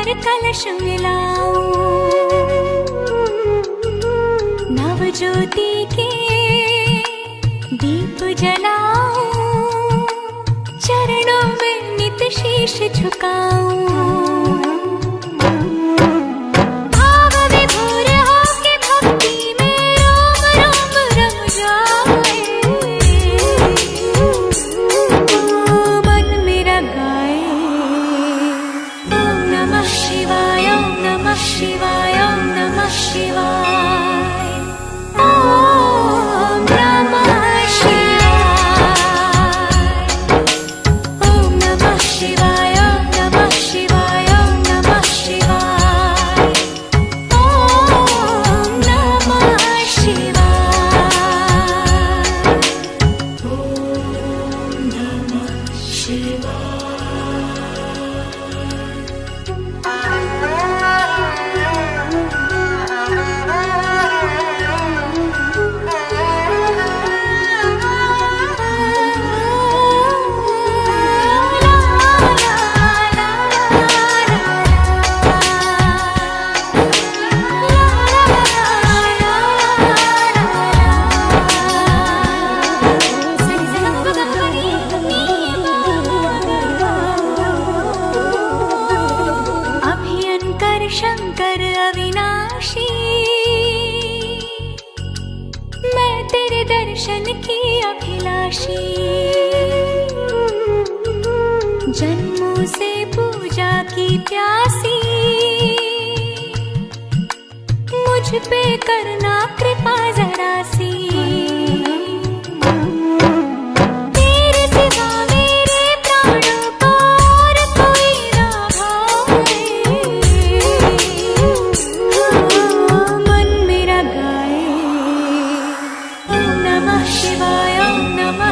पर कलश मिलाऊं, नव ज्योति के दीप जलाऊं, चरणों में नित शीश झुकाऊं। भाव विभोर होके भक्ति में रोम रोम रम जाए, मन मेरा गाए ओम नमः शिवाय, ओम नमः शिवाय, ओम नमः शिवाय, ओम नमः शिवाय, ओम नमः शिवाय, ओम नमः शिवाय, ओम नमः शिवाय, ओम नमः शिवाय, ओम नमः शिवाय। शंकर अविनाशी, मैं तेरे दर्शन की अभिलाषी, जन्मों से पूजा की प्यासी, मुझ पे करना कृपा जरा सी।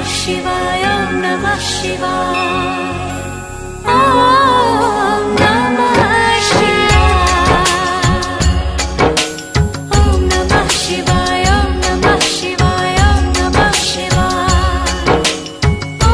शिवाय, ओम नमः शिवाय, ओम नमः शिवाय, ओम नमः शिवाय, ओम नमः शिवाय, ओम नमः शिवाय, ओम नमः शिवाय, ओम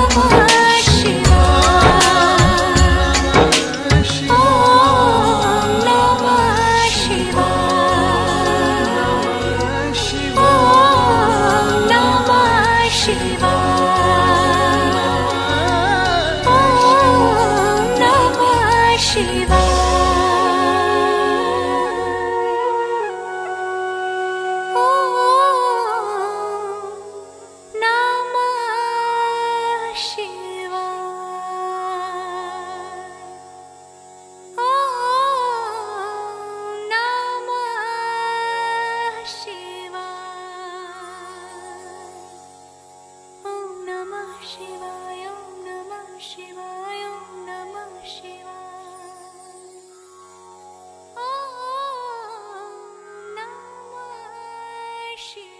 नमः शिवाय, शिवाय, ओम नमः शिवाय, ओम नमः शिवाय, ओम नमः शिवाय, ओम नमः शिवाय, ओम नमः शिवाय, ओम नमः शिवाय।